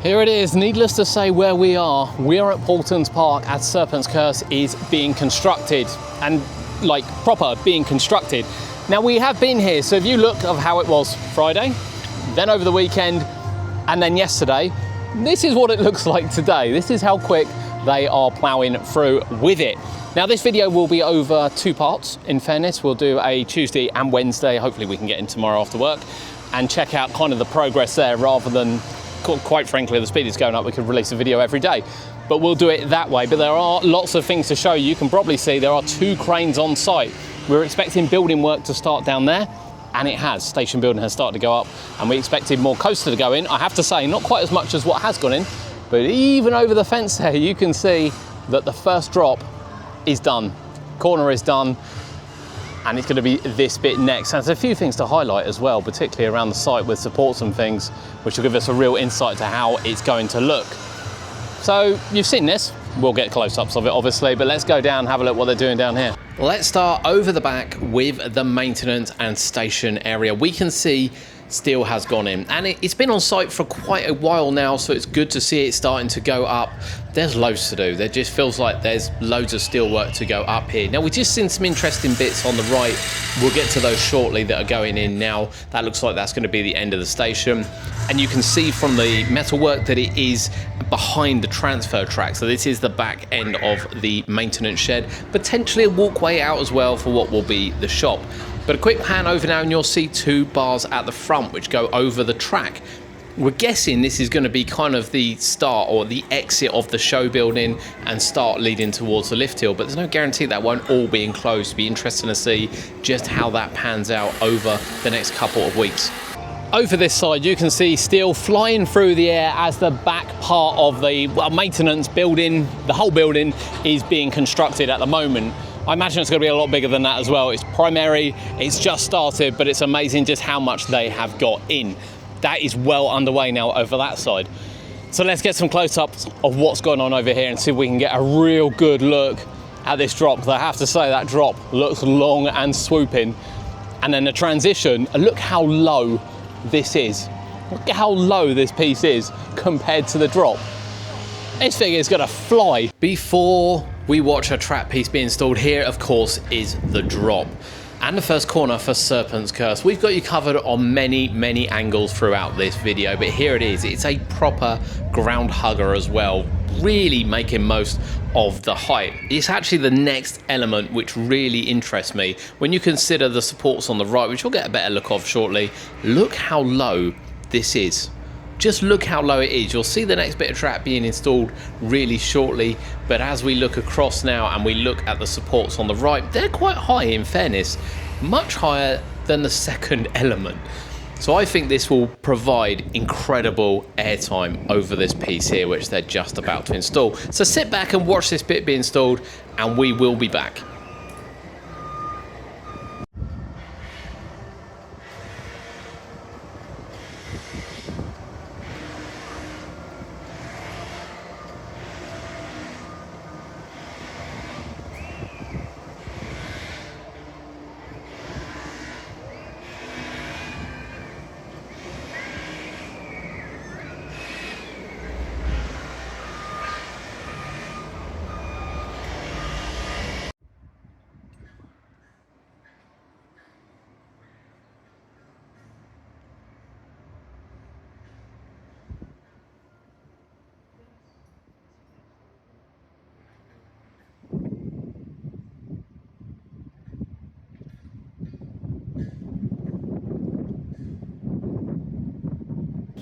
Here it is, needless to say where we are. We are at Paultons Park as Serpents Curse is being constructed, and like proper being constructed. Now we have been here, so if you look of how it was Friday, then over the weekend, and then yesterday, this is what it looks like today. This is how quick they are ploughing through with it. Now this video will be over 2 parts, in fairness. We'll do a Tuesday and Wednesday. Hopefully we can get in tomorrow after work and check out kind of the progress there, rather than, quite frankly, the speed is going up. We could release a video every day, but we'll do it that way. But there are lots of things to show you. You can probably see there are 2 cranes on site. We're expecting building work to start down there, and it has. Station building has started to go up, and we expected more coaster to go in. I have to say, not quite as much as what has gone in, but even over the fence there, you can see that the first drop is done. Corner is done, and it's going to be this bit next. And there's a few things to highlight as well, particularly around the site with supports and things, which will give us a real insight to how it's going to look. So you've seen this. We'll get close-ups of it, obviously, but let's go down and have a look what they're doing down here. Let's start over the back with the maintenance and station area. We can see steel has gone in, and it's been on site for quite a while now, so it's good to see it starting to go up. There's loads to do. There just feels like there's loads of steel work to go up here. Now, we've just seen some interesting bits on the right. We'll get to those shortly that are going in now. That looks like that's going to be the end of the station, and you can see from the metalwork that it is behind the transfer track. So this is the back end of the maintenance shed, potentially a walkway out as well for what will be the shop. But a quick pan over now and you'll see 2 bars at the front which go over the track. We're guessing this is going to be kind of the start or the exit of the show building and start leading towards the lift hill, but there's no guarantee that won't all be enclosed. It'll be interesting to see just how that pans out over the next couple of weeks. Over this side you can see steel flying through the air as the back part of the maintenance building, the whole building, is being constructed at the moment. I imagine it's going to be a lot bigger than that as well. It's primary, it's just started, but it's amazing just how much they have got in. That is well underway now over that side. So let's get some close-ups of what's going on over here and see if we can get a real good look at this drop. Because I have to say that drop looks long and swooping. And then the transition, look how low this is. Look at how low this piece is compared to the drop. This thing is going to fly. Before we watch a track piece being installed, here of course is the drop and the first corner for Serpents Curse. We've got you covered on many angles throughout this video, but here it is. It's a proper ground hugger as well, really making most of the height. It's actually the next element which really interests me. When you consider the supports on the right, which we'll get a better look of shortly, look how low this is. Just look how low it is. You'll see the next bit of track being installed really shortly, but as we look across now and we look at the supports on the right, they're quite high in fairness, much higher than the second element. So I think this will provide incredible airtime over this piece here, which they're just about to install. So sit back and watch this bit be installed, and we will be back.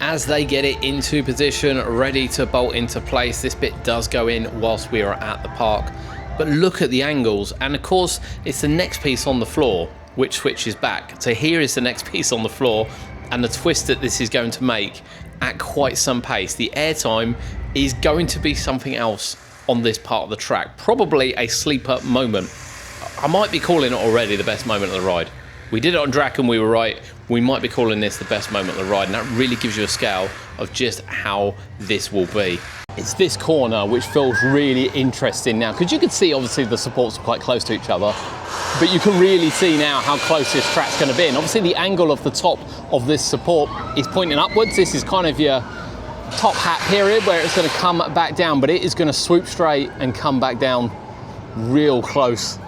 As they get it into position, ready to bolt into place, this bit does go in whilst we are at the park. But look at the angles, and of course it's the next piece on the floor which switches back. So here is the next piece on the floor, and the twist that this is going to make at quite some pace. The airtime is going to be something else on this part of the track, probably a sleeper moment. I might be calling it already the best moment of the ride. We did it on Drac and we were right. We might be calling this the best moment of the ride, and that really gives you a scale of just how this will be. It's this corner which feels really interesting now, because you can see obviously the supports are quite close to each other, but you can really see now how close this track's going to be. And obviously the angle of the top of this support is pointing upwards. This is kind of your top hat period where it's going to come back down, but it is going to swoop straight and come back down real close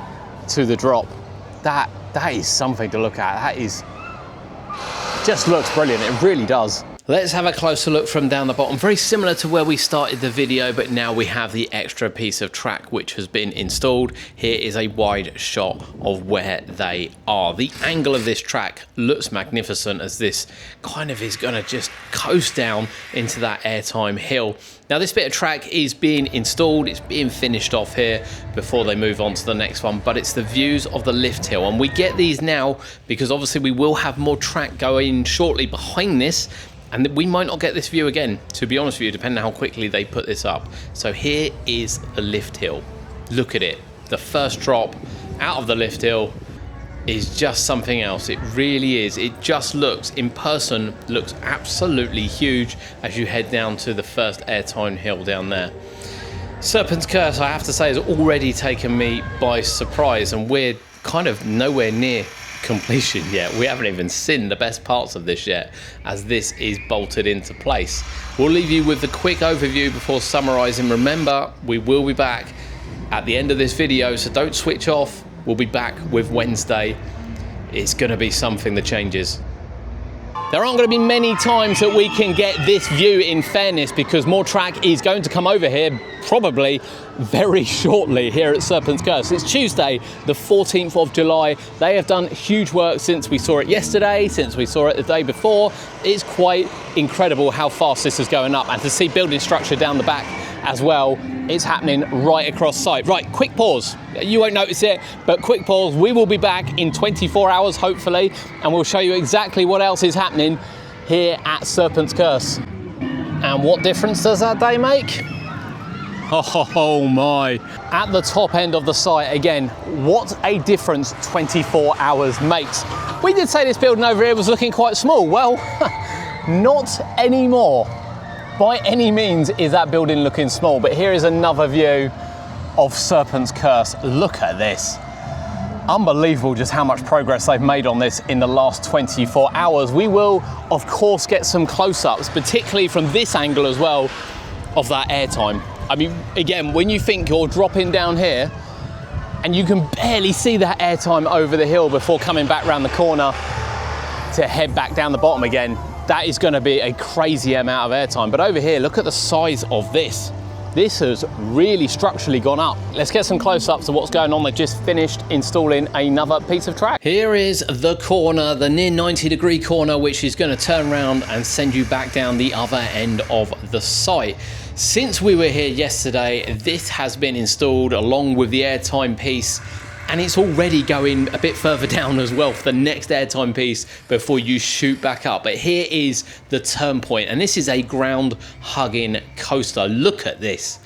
to the drop. That is something to look at. That is, just looks brilliant. It really does. Let's have a closer look from down the bottom. Very similar to where we started the video, but now we have the extra piece of track which has been installed. Here is a wide shot of where they are. The angle of this track looks magnificent as this kind of is going to just coast down into that airtime hill. Now this bit of track is being installed, it's being finished off here before they move on to the next one, but it's the views of the lift hill, and we get these now because obviously we will have more track going shortly behind this, and we might not get this view again, to be honest with you, depending on how quickly they put this up. So here is a lift hill. Look at it. The first drop out of the lift hill is just something else. It really is. It just looks, in person, looks absolutely huge as you head down to the first airtime hill down there. Serpents Curse, I have to say, has already taken me by surprise, and we're kind of nowhere near completion yet. We haven't even seen the best parts of this yet as this is bolted into place. We'll leave you with the quick overview before summarizing. Remember, we will be back at the end of this video, so don't switch off. We'll be back with Wednesday. It's going to be something that changes. There aren't going to be many times that we can get this view, in fairness, because more track is going to come over here probably very shortly here at Serpents Curse. It's Tuesday, the 14th of July. They have done huge work since we saw it yesterday, since we saw it the day before. It's quite incredible how fast this is going up, and to see building structure down the back as well. It's happening right across site. Right, quick pause. You won't notice it, but quick pause. We will be back in 24 hours, hopefully, and we'll show you exactly what else is happening here at Serpents Curse. And what difference does that day make? Oh my. At the top end of the site, again, what a difference 24 hours makes. We did say this building over here was looking quite small. Well, not anymore. By any means is that building looking small, but here is another view of Serpents Curse. Look at this. Unbelievable just how much progress they've made on this in the last 24 hours. We will, of course, get some close-ups, particularly from this angle as well, of that airtime. I mean, again, when you think you're dropping down here and you can barely see that airtime over the hill before coming back around the corner to head back down the bottom again, that is going to be a crazy amount of airtime. But over here, look at the size of this. This has really structurally gone up. Let's get some close-ups of what's going on. They've just finished installing another piece of track. Here is the corner, the near 90-degree corner, which is going to turn around and send you back down the other end of the site. Since we were here yesterday, this has been installed along with the airtime piece, and it's already going a bit further down as well for the next airtime piece before you shoot back up. But here is the turn point, and this is a ground hugging coaster. Look at this.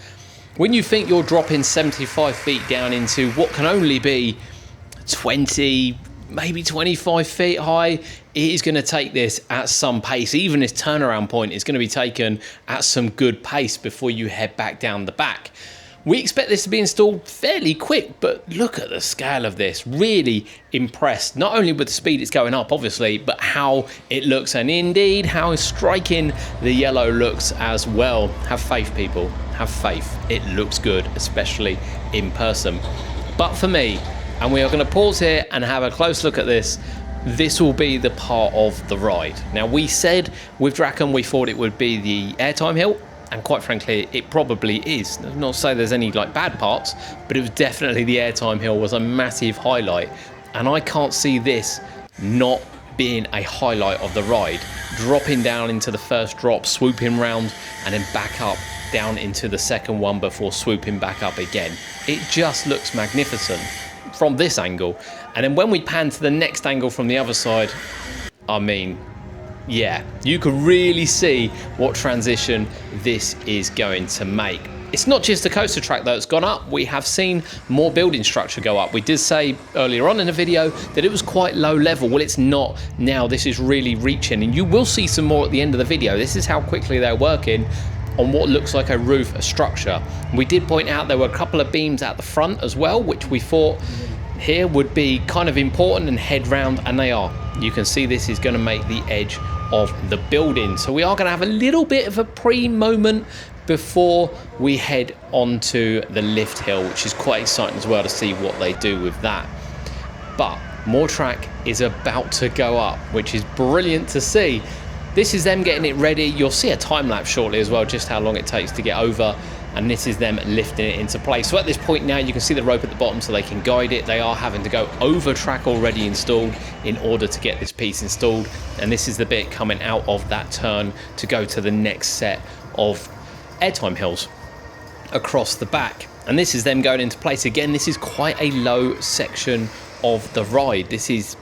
When you think you're dropping 75 feet down into what can only be 20, maybe 25 feet high, it is going to take this at some pace. Even this turnaround point is going to be taken at some good pace before you head back down the back. We expect this to be installed fairly quick, but look at the scale of this. Really impressed, not only with the speed it's going up, obviously, but how it looks, and indeed how striking the yellow looks as well. Have faith, people, have faith. It looks good, especially in person. But for me, and we are going to pause here and have a close look at this, this will be the part of the ride. Now, we said with Draken we thought it would be the airtime hill, and quite frankly, it probably is. Not to say there's any like bad parts, but it was definitely the airtime hill was a massive highlight. And I can't see this not being a highlight of the ride. Dropping down into the first drop, swooping round, and then back up down into the second one before swooping back up again. It just looks magnificent from this angle. And then when we pan to the next angle from the other side, I mean, yeah, you could really see what transition this is going to make. It's not just the coaster track though, it's gone up. We have seen more building structure go up. We did say earlier on in the video that it was quite low level. Well, it's not now. This is really reaching, and you will see some more at the end of the video. This is how quickly they're working on what looks like a roof structure. We did point out there were a couple of beams at the front as well, which we thought here would be kind of important and head round, and they are. You can see this is going to make the edge of the building. So we are going to have a little bit of a pre-moment before we head onto the lift hill, which is quite exciting as well to see what they do with that. But more track is about to go up, which is brilliant to see. This is them getting it ready. You'll see a time lapse shortly as well, just how long it takes to get over. And this is them lifting it into place. So at this point now, you can see the rope at the bottom so they can guide it. They are having to go over track already installed in order to get this piece installed. And this is the bit coming out of that turn to go to the next set of airtime hills across the back. And this is them going into place. Again, this is quite a low section of the ride. This is,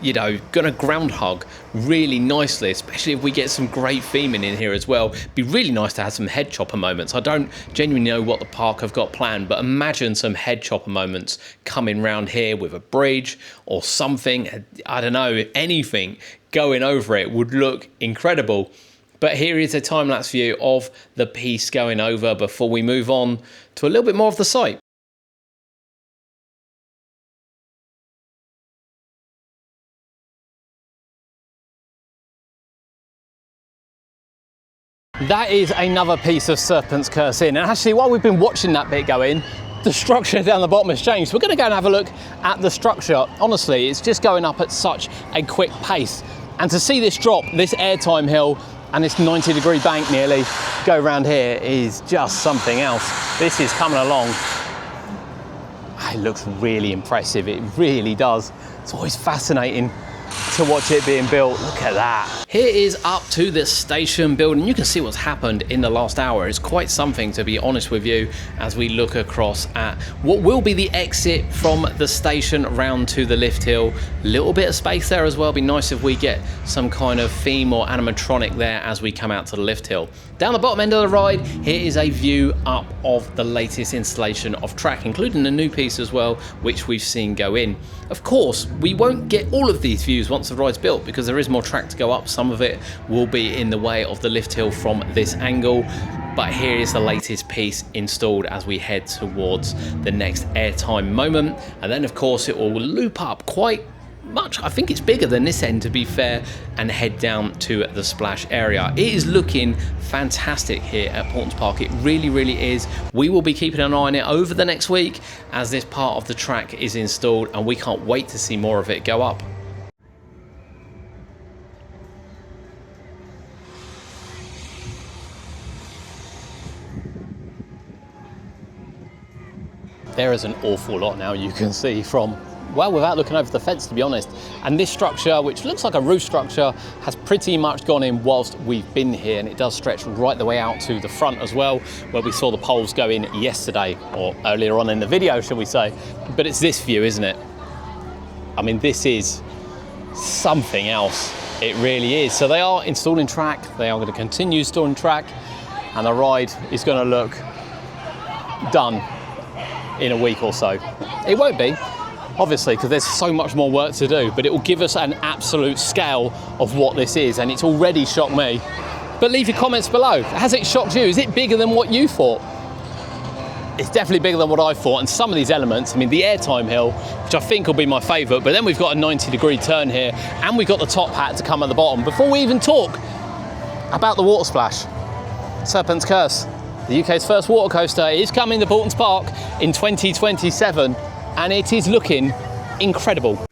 you know, gonna ground hug really nicely, especially if we get some great theming in here as well. Be really nice to have some head chopper moments. I don't genuinely know what the park have got planned, but imagine some head chopper moments coming round here with a bridge or something. I don't know, anything going over it would look incredible. But here is a time-lapse view of the piece going over before we move on to a little bit more of the site. That is another piece of Serpents Curse in. And actually, while we've been watching that bit go in, the structure down the bottom has changed. We're going to go and have a look at the structure. Honestly, it's just going up at such a quick pace. And to see this drop, this airtime hill, and this 90-degree bank nearly go around here is just something else. This is coming along. It looks really impressive. It really does. It's always fascinating to watch it being built. Look at that. Here is up to the station building. You can see what's happened in the last hour. It's quite something, to be honest with you, as we look across at what will be the exit from the station round to the lift hill. Little bit of space there as well. Be nice if we get some kind of theme or animatronic there as we come out to the lift hill. Down the bottom end of the ride, here is a view up of the latest installation of track, including a new piece as well, which we've seen go in. Of course, we won't get all of these views once the ride's built because there is more track to go up. Some of it will be in the way of the lift hill from this angle. But here is the latest piece installed as we head towards the next airtime moment. And then, of course, it will loop up quite much. I think it's bigger than this end, to be fair, and head down to the splash area. It is looking fantastic here at Paultons Park. It really, really is. We will be keeping an eye on it over the next week as this part of the track is installed, and we can't wait to see more of it go up. There is an awful lot now you can see from, well, without looking over the fence, to be honest. And this structure, which looks like a roof structure, has pretty much gone in whilst we've been here, and it does stretch right the way out to the front as well, where we saw the poles go in yesterday, or earlier on in the video, shall we say. But it's this view, isn't it? I mean, this is something else. It really is. So they are installing track, they are going to continue installing track, and the ride is going to look done in a week or so. It won't be, obviously, because there's so much more work to do, but it will give us an absolute scale of what this is, and it's already shocked me. But leave your comments below. Has it shocked you? Is it bigger than what you thought? It's definitely bigger than what I thought, and some of these elements, I mean, the airtime hill, which I think will be my favourite, but then we've got a 90-degree turn here, and we've got the top hat to come at the bottom. Before we even talk about the water splash, Serpents Curse, the UK's first water coaster, is coming to Paultons Park in 2027, and it is looking incredible.